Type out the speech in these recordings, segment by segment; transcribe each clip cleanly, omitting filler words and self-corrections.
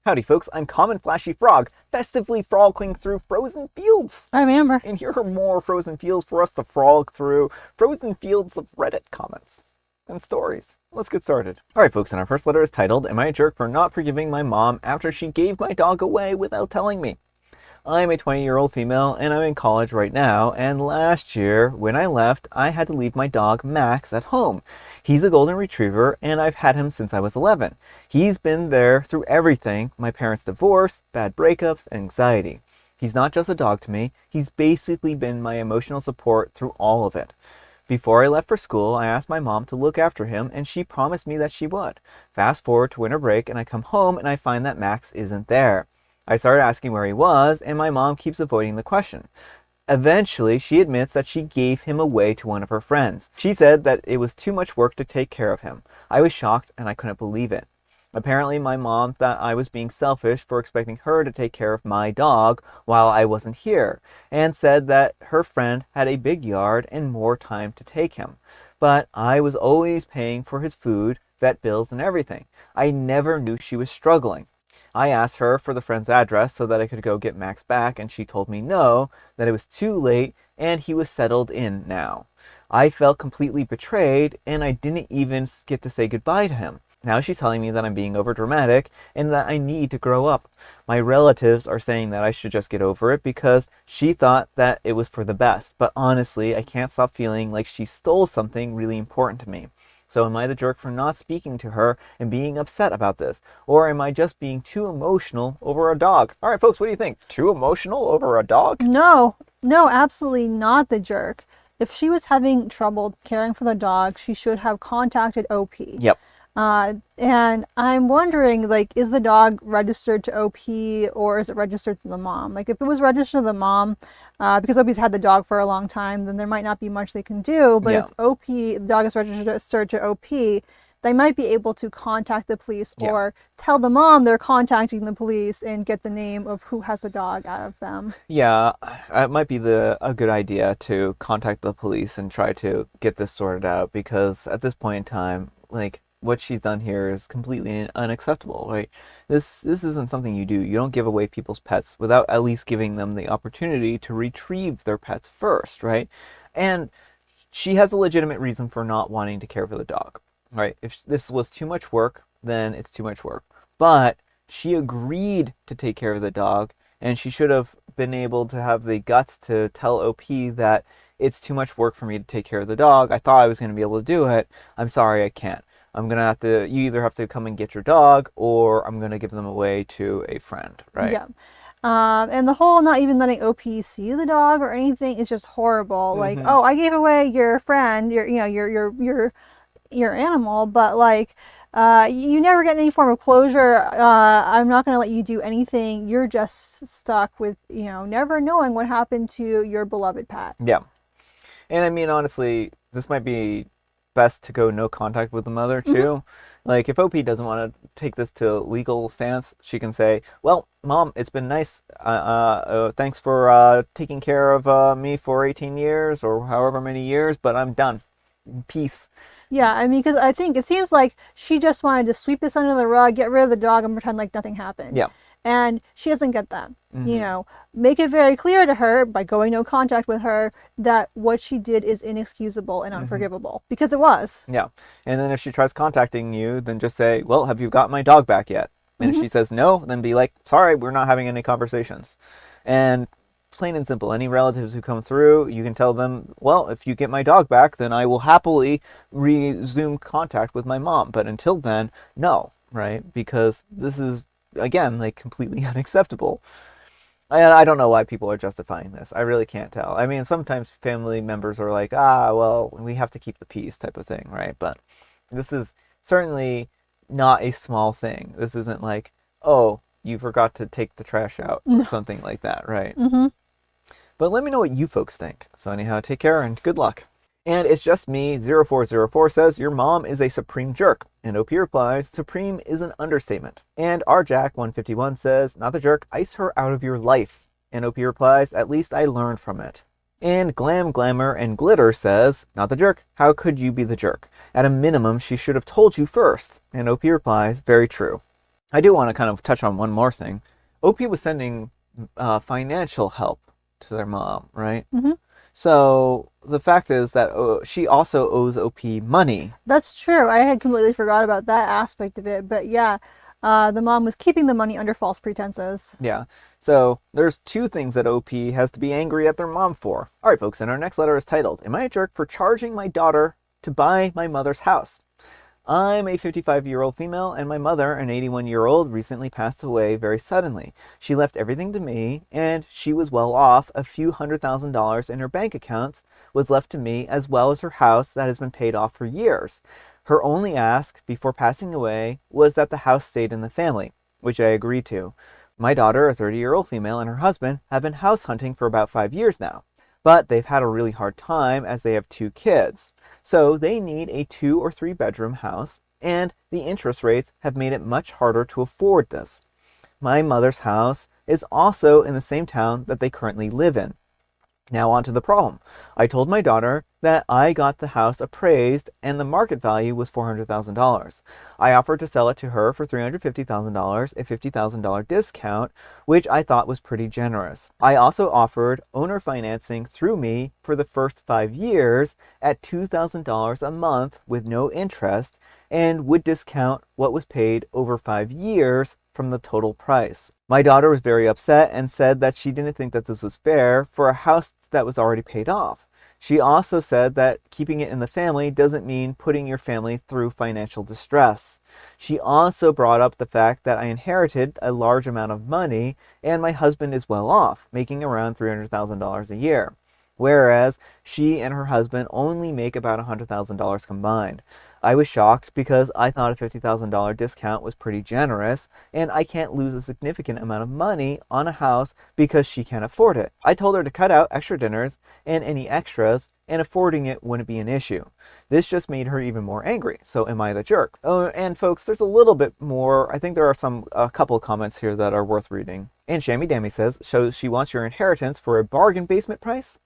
Howdy folks, I'm Common Flashy Frog, festively frolicking through frozen fields. I remember. And here are more frozen fields for us to frolic through, frozen fields of Reddit comments and stories. Let's get started. Alright folks, and our first letter is titled, Am I a Jerk for Not Forgiving My Mom After She Gave My Dog Away Without Telling Me? I'm a 20-year-old female and I'm in college right now, and last year when I left I had to leave my dog Max at home. He's a golden retriever and I've had him since I was 11. He's been there through everything: my parents' divorce, bad breakups, anxiety. He's not just a dog to me, he's basically been my emotional support through all of it. Before I left for school, I asked my mom to look after him and she promised me that she would. Fast forward to winter break and I come home and I find that Max isn't there. I started asking where he was, and my mom keeps avoiding the question. Eventually, she admits that she gave him away to one of her friends. She said that it was too much work to take care of him. I was shocked and I couldn't believe it. Apparently, my mom thought I was being selfish for expecting her to take care of my dog while I wasn't here, and said that her friend had a big yard and more time to take him. But I was always paying for his food, vet bills, and everything. I never knew she was struggling. I asked her for the friend's address so that I could go get Max back, and she told me no, that it was too late and he was settled in now. I felt completely betrayed and I didn't even get to say goodbye to him. Now she's telling me that I'm being overdramatic and that I need to grow up. My relatives are saying that I should just get over it because she thought that it was for the best. But honestly, I can't stop feeling like she stole something really important to me. So am I the jerk for not speaking to her and being upset about this? Or am I just being too emotional over a dog? All right, folks, what do you think? Too emotional over a dog? No, absolutely not the jerk. If she was having trouble caring for the dog, she should have contacted OP. Yep. And I'm wondering, like, is the dog registered to OP or is it registered to the mom? Like, if it was registered to the mom, because OP's had the dog for a long time, then there might not be much they can do. But Yeah. if the dog is registered to OP, they might be able to contact the police or tell the mom they're contacting the police and get the name of who has the dog out of them. Yeah, it might be a good idea to contact the police and try to get this sorted out, because at this point in time, like, what she's done here is completely unacceptable, right? This isn't something you do. You don't give away people's pets without at least giving them the opportunity to retrieve their pets first, right? And she has a legitimate reason for not wanting to care for the dog, right? If this was too much work, then it's too much work. But she agreed to take care of the dog, and she should have been able to have the guts to tell OP that it's too much work for me to take care of the dog. I thought I was going to be able to do it. I'm sorry, I can't. I'm going to have to, you either have to come and get your dog or I'm going to give them away to a friend, right? Yeah. And the whole not even letting OP see the dog or anything is just horrible. Like, oh, I gave away your friend, your animal, but like, you never get any form of closure. I'm not going to let you do anything. You're just stuck with, never knowing what happened to your beloved pet. Yeah. And I mean, honestly, this might be best to go no contact with the mother too. Like, if OP doesn't want to take this to legal stance, she can say, well, Mom, it's been nice. Thanks for taking care of me for 18 years or however many years, but I'm done. Peace. Yeah, I mean, because I think it seems like she just wanted to sweep this under the rug, get rid of the dog, and pretend like nothing happened. Yeah. And she doesn't get that. Make it very clear to her by going no contact with her that what she did is inexcusable and unforgivable, because it was. Yeah. And then if she tries contacting you, then just say, well, have you got my dog back yet? And if she says no, then be like, sorry, we're not having any conversations. And plain and simple, any relatives who come through, you can tell them, well, if you get my dog back, then I will happily resume contact with my mom. But until then, no, right? Because this is, again, like, completely unacceptable. And I don't know why people are justifying this. I really can't tell. I mean, sometimes family members are like, well, we have to keep the peace type of thing, right? But this is certainly not a small thing. This isn't like, oh, you forgot to take the trash out or something like that, right? But let me know what you folks think. So anyhow, take care and good luck. And it's just me, 0404 says, your mom is a supreme jerk. And OP replies, supreme is an understatement. And rjack151 says, not the jerk, ice her out of your life. And OP replies, at least I learned from it. And Glamour, and Glitter says, not the jerk, how could you be the jerk? At a minimum, she should have told you first. And OP replies, very true. I do want to kind of touch on one more thing. OP was sending financial help to their mom, right? Hmm. So the fact is that she also owes OP money. That's true. I had completely forgot about that aspect of it. But yeah, the mom was keeping the money under false pretenses. Yeah. So there's two things that OP has to be angry at their mom for. All right, folks, and our next letter is titled, Am I a jerk for charging my daughter to buy my mother's house? I'm a 55-year-old female, and my mother, an 81-year-old, recently passed away very suddenly. She left everything to me, and she was well off. A few $100,000 in her bank accounts was left to me, as well as her house that has been paid off for years. Her only ask before passing away was that the house stayed in the family, which I agreed to. My daughter, a 30-year-old female, and her husband have been house hunting for about 5 years now, but they've had a really hard time as they have two kids. So they need a 2 or 3 bedroom house, and the interest rates have made it much harder to afford this. My mother's house is also in the same town that they currently live in. Now on to the problem. I told my daughter that I got the house appraised and the market value was $400,000. I offered to sell it to her for $350,000, a $50,000 discount, which I thought was pretty generous. I also offered owner financing through me for the first 5 years at $2,000 a month with no interest and would discount what was paid over 5 years from the total price. My daughter was very upset and said that she didn't think that this was fair for a house that was already paid off. She also said that keeping it in the family doesn't mean putting your family through financial distress. She also brought up the fact that I inherited a large amount of money and my husband is well off, making around $300,000 a year, whereas she and her husband only make about $100,000 combined. I was shocked because I thought a $50,000 discount was pretty generous, and I can't lose a significant amount of money on a house because she can't afford it. I told her to cut out extra dinners and any extras, and affording it wouldn't be an issue. This just made her even more angry. So am I the jerk? Oh, and folks, there's a little bit more. I think there are a couple of comments here that are worth reading. And Shammy Dammy says, so she wants your inheritance for a bargain basement price?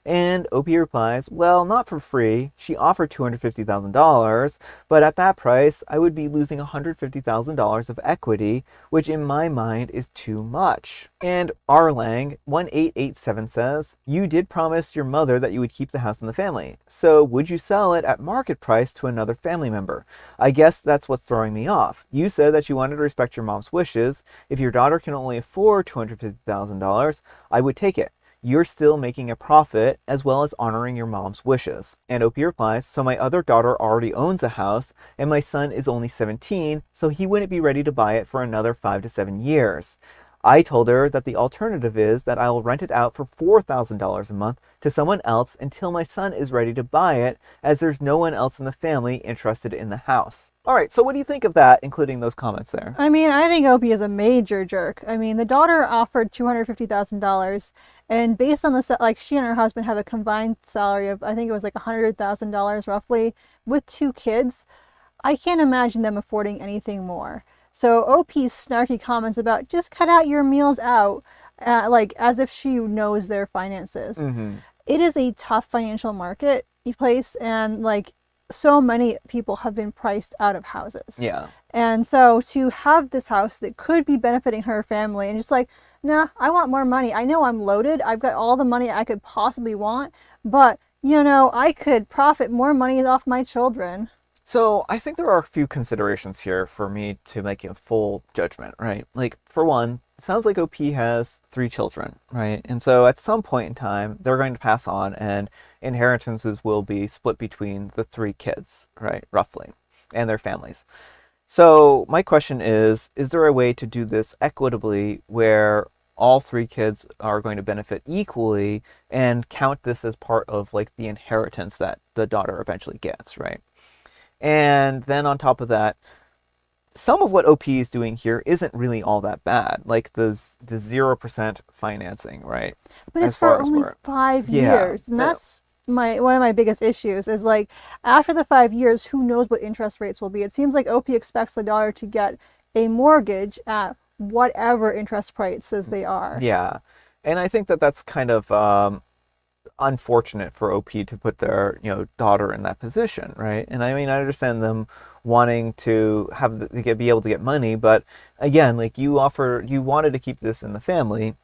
And OP replies, well, not for free. She offered $250,000, but at that price, I would be losing $150,000 of equity, which in my mind is too much. And Arlang 1887 says, you did promise your mother that you would keep the house in the family. So would you sell it at market price to another family member? I guess that's what's throwing me off. You said that you wanted to respect your mom's wishes. If your daughter can only afford $250,000, I would take it. You're still making a profit as well as honoring your mom's wishes. And OP replies, so my other daughter already owns a house and my son is only 17, so he wouldn't be ready to buy it for another 5 to 7 years. I told her that the alternative is that I'll rent it out for $4,000 a month to someone else until my son is ready to buy it, as there's no one else in the family interested in the house. All right, so what do you think of that, including those comments there? I mean, I think Opie is a major jerk. I mean, the daughter offered $250,000, and based on the like, she and her husband have a combined salary of, I think it was like $100,000 roughly, with 2 kids. I can't imagine them affording anything more. So OP's snarky comments about just cut out your meals out, like as if she knows their finances. Mm-hmm. It is a tough financial market place, and like so many people have been priced out of houses. Yeah. And so to have this house that could be benefiting her family and just like, nah, I want more money. I know I'm loaded. I've got all the money I could possibly want, but you know, I could profit more money off my children. So I think there are a few considerations here for me to make a full judgment, right? Like, for one, it sounds like OP has 3 children, right? And so at some point in time, they're going to pass on and inheritances will be split between the 3 kids, right? Roughly, and their families. So my question is there a way to do this equitably where all 3 kids are going to benefit equally and count this as part of like the inheritance that the daughter eventually gets, right? And then on top of that, some of what OP is doing here isn't really all that bad. Like the 0% financing, right? But it's for only 5 years. And that's one of my biggest issues is like after the 5 years, who knows what interest rates will be? It seems like OP expects the daughter to get a mortgage at whatever interest prices they are. Yeah. And I think that that's kind of unfortunate for OP to put their, daughter in that position, right? And I mean, I understand them wanting to be able to get money, but again, like you wanted to keep this in the family,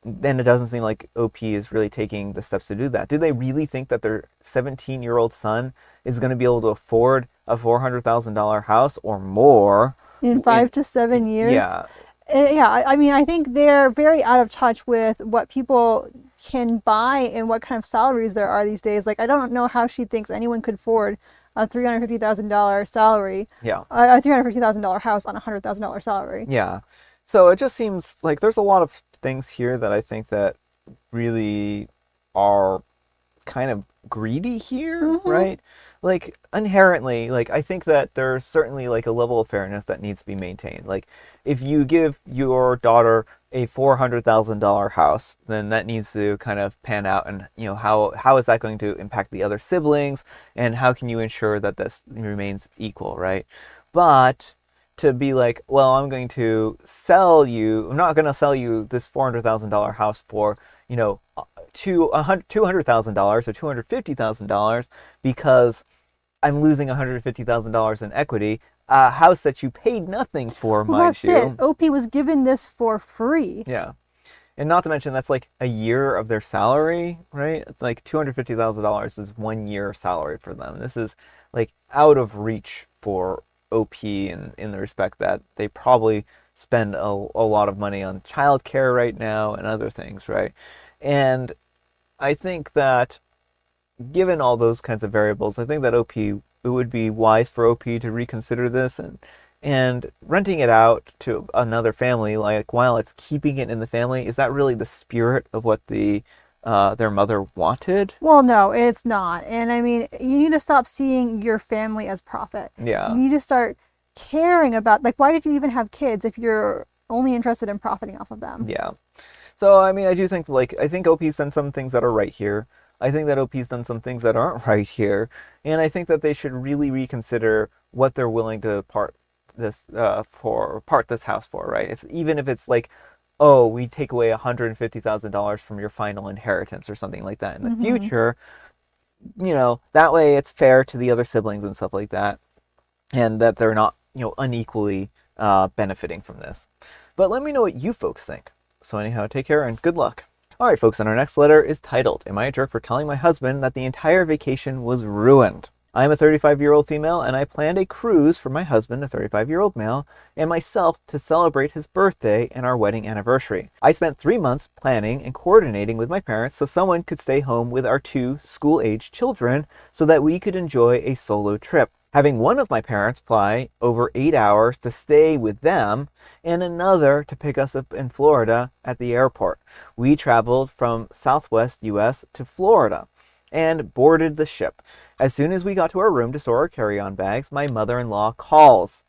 then it doesn't seem like OP is really taking the steps to do that. Do they really think that their 17-year-old son is going to be able to afford a $400,000 house or more in 5 to 7 years? Yeah. Yeah, I mean, I think they're very out of touch with what people can buy and what kind of salaries there are these days. Like, I don't know how she thinks anyone could afford a $350,000 salary, Yeah. a $350,000 house on a $100,000 salary. Yeah. So it just seems like there's a lot of things here that I think that really are kind of greedy here, right? Like inherently, like I think that there's certainly like a level of fairness that needs to be maintained. Like if you give your daughter a $400,000 house, then that needs to kind of pan out, and how is that going to impact the other siblings, and how can you ensure that this remains equal, right? But to be like, well, I'm not going to sell you this $400,000 house for, $200,000 or $250,000 because I'm losing $150,000 in equity, a house that you paid nothing for, Well, mind that's you. it. OP was given this for free. Yeah. And not to mention, that's like a year of their salary, right? It's like $250,000 is 1 year salary for them. This is like out of reach for OP in the respect that they probably spend a lot of money on childcare right now and other things, right? And I think that given all those kinds of variables, I think that it would be wise for OP to reconsider this, and renting it out to another family, like while it's keeping it in the family, is that really the spirit of what their mother wanted? Well, no, it's not. And I mean, you need to stop seeing your family as profit. Yeah. You need to start caring about, like, why did you even have kids if you're only interested in profiting off of them? Yeah. So, I mean, I do think, I think OP's done some things that are right here. I think that OP's done some things that aren't right here. And I think that they should really reconsider what they're willing to part this house for, right? Even if it's like, oh, we take away $150,000 from your final inheritance or something like that in the future, that way it's fair to the other siblings and stuff like that, and that they're not, unequally benefiting from this. But let me know what you folks think. So anyhow, take care and good luck. All right, folks, and our next letter is titled, Am I a Jerk for Telling My Husband That the Entire Vacation Was Ruined? I am a 35-year-old female, and I planned a cruise for my husband, a 35-year-old male, and myself to celebrate his birthday and our wedding anniversary. I spent 3 months planning and coordinating with my parents so someone could stay home with our 2 school-aged children so that we could enjoy a solo trip. Having one of my parents fly over 8 hours to stay with them and another to pick us up in Florida at the airport. We traveled from Southwest U.S. to Florida and boarded the ship. As soon as we got to our room to store our carry-on bags, my mother-in-law calls.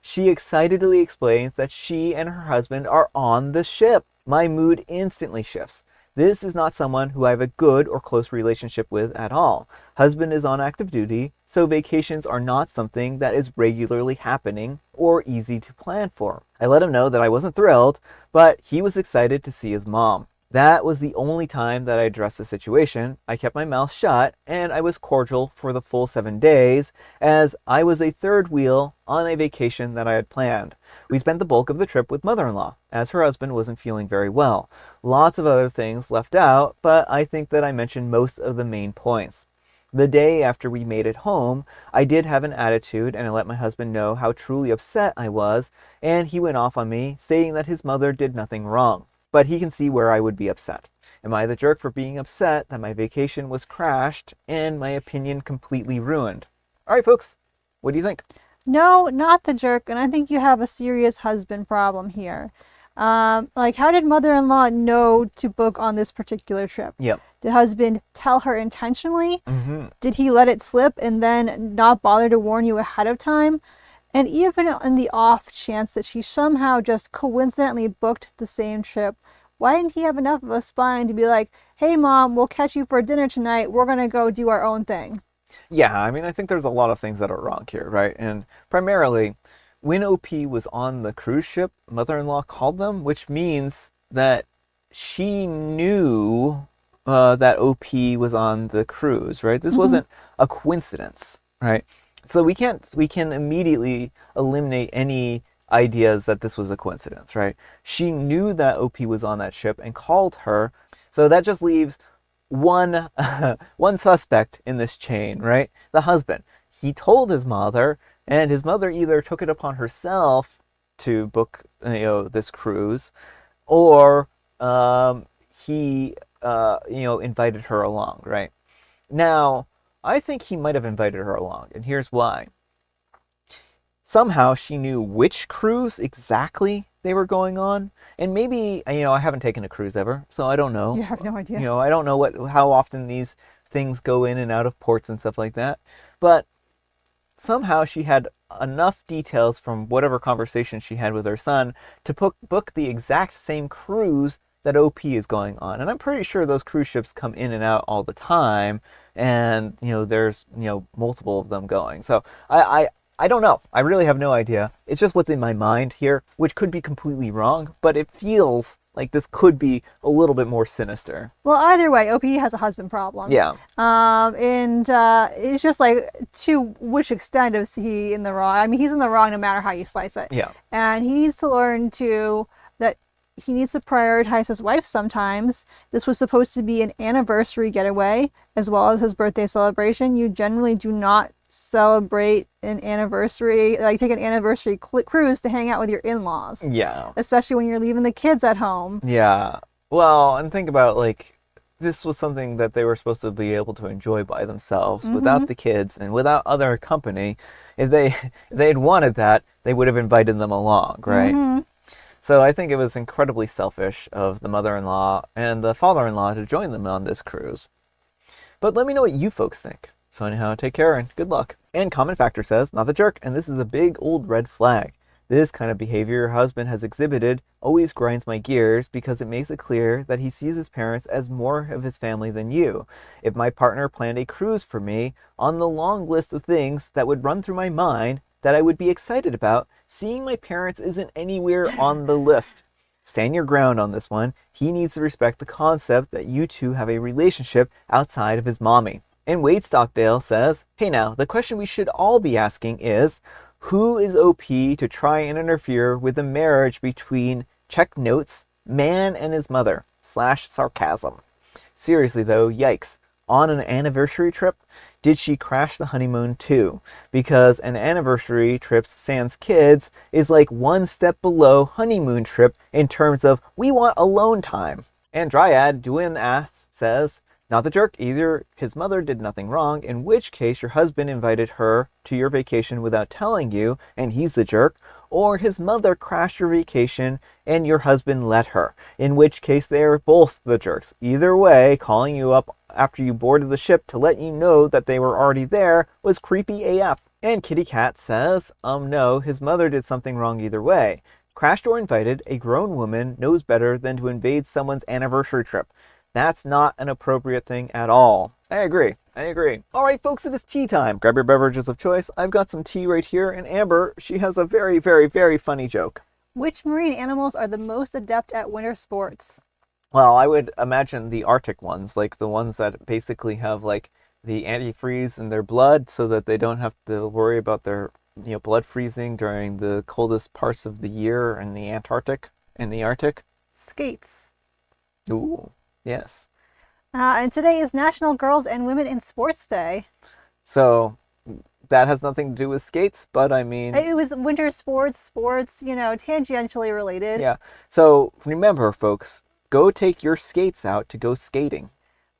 She excitedly explains that she and her husband are on the ship. My mood instantly shifts. This is not someone who I have a good or close relationship with at all. Husband is on active duty, so vacations are not something that is regularly happening or easy to plan for. I let him know that I wasn't thrilled, but he was excited to see his mom. That was the only time that I addressed the situation. I kept my mouth shut, and I was cordial for the full 7 days, as I was a third wheel on a vacation that I had planned. We spent the bulk of the trip with mother-in-law, as her husband wasn't feeling very well. Lots of other things left out, but I think that I mentioned most of the main points. The day after we made it home, I did have an attitude, and I let my husband know how truly upset I was, and he went off on me, saying that his mother did nothing wrong. But he can see where I would be upset. Am I the jerk for being upset that my vacation was crashed and my opinion completely ruined? All right, folks, what do you think? No, not the jerk, and I think you have a serious husband problem here. Like, how did mother-in-law know to book on this particular trip? Yep. Did husband tell her intentionally? Mm-hmm. Did he let it slip and then not bother to warn you ahead of time? And even in the off chance that she somehow just coincidentally booked the same trip, why didn't he have enough of a spine to be like, hey mom, we'll catch you for dinner tonight, we're gonna go do our own thing? Yeah, I mean, I think there's a lot of things that are wrong here, right? And primarily, when OP was on the cruise ship, mother-in-law called them, which means that she knew that OP was on the cruise, right? This wasn't a coincidence, right? So we can immediately eliminate any ideas that this was a coincidence, right? She knew that OP was on that ship and called her. So that just leaves one one suspect in this chain, right? The husband. He told his mother, and his mother either took it upon herself to book, this cruise, or he, invited her along, right? Now, I think he might have invited her along, and here's why. Somehow she knew which cruise exactly they were going on, and maybe, I haven't taken a cruise ever, so I don't know. You have no idea. I don't know how often these things go in and out of ports and stuff like that, but somehow she had enough details from whatever conversation she had with her son to book the exact same cruise that OP is going on. And I'm pretty sure those cruise ships come in and out all the time, and there's multiple of them going. So I don't know. I really have no idea. It's just what's in my mind here, which could be completely wrong, but it feels like this could be a little bit more sinister. Well, either way, OP has a husband problem. Yeah. And it's just like, to which extent is he in the wrong? I mean, he's in the wrong no matter how you slice it. Yeah. And he needs to learn that he needs to prioritize his wife sometimes. This was supposed to be an anniversary getaway as well as his birthday celebration. You generally do not celebrate an anniversary, like take an anniversary cruise to hang out with your in-laws. Yeah. Especially when you're leaving the kids at home. Yeah. Well, and think about, like, this was something that they were supposed to be able to enjoy by themselves without the kids and without other company. If they'd wanted that, they would have invited them along, right? So I think it was incredibly selfish of the mother-in-law and the father-in-law to join them on this cruise. But let me know what you folks think. So anyhow, take care and good luck. And Common Factor says, not the jerk, and this is a big old red flag. This kind of behavior your husband has exhibited always grinds my gears because it makes it clear that he sees his parents as more of his family than you. If my partner planned a cruise for me, on the long list of things that would run through my mind that I would be excited about, seeing my parents isn't anywhere on the list. Stand your ground on this one. He needs to respect the concept that you two have a relationship outside of his mommy. And Wade Stockdale says, hey now, the question we should all be asking is, who is OP to try and interfere with the marriage between, check notes, man and his mother, /sarcasm. Seriously though, yikes. On an anniversary trip? Did she crash the honeymoon too? Because an anniversary trip sans kids is like one step below honeymoon trip in terms of we want alone time. And Dryad Duinath says, not the jerk either. His mother did nothing wrong, in which case your husband invited her to your vacation without telling you, and he's the jerk. Or his mother crashed your vacation and your husband let her, in which case they are both the jerks. Either way, calling you up after you boarded the ship to let you know that they were already there was creepy AF. And Kitty Cat says, no, his mother did something wrong either way. Crashed or invited, a grown woman knows better than to invade someone's anniversary trip. That's not an appropriate thing at all. I agree. All right, folks, it is tea time. Grab your beverages of choice. I've got some tea right here. And Amber, she has a very, very, very funny joke. Which marine animals are the most adept at winter sports? Well, I would imagine the Arctic ones, like the ones that basically have like the antifreeze in their blood so that they don't have to worry about their blood freezing during the coldest parts of the year in the Antarctic and the Arctic. Skates. Ooh. Yes. And today is National Girls and Women in Sports Day. So that has nothing to do with skates, but I mean... It was winter sports, tangentially related. Yeah. So remember, folks, go take your skates out to go skating.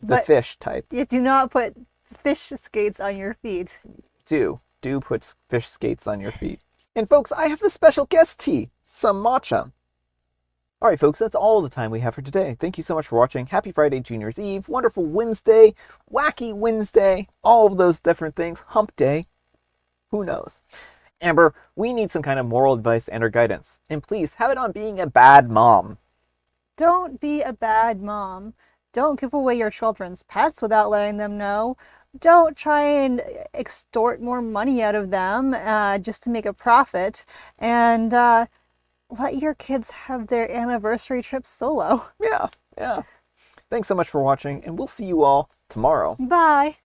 The fish type. You do not put fish skates on your feet. Do put fish skates on your feet. And folks, I have the special guest tea, some matcha. All right, folks, that's all the time we have for today. Thank you so much for watching. Happy Friday, Junior's Eve. Wonderful Wednesday, wacky Wednesday, all of those different things. Hump day. Who knows? Amber, we need some kind of moral advice and or guidance. And please have it on being a bad mom. Don't be a bad mom. Don't give away your children's pets without letting them know. Don't try and extort more money out of them just to make a profit. And let your kids have their anniversary trip solo. Yeah. Thanks so much for watching, and we'll see you all tomorrow. Bye.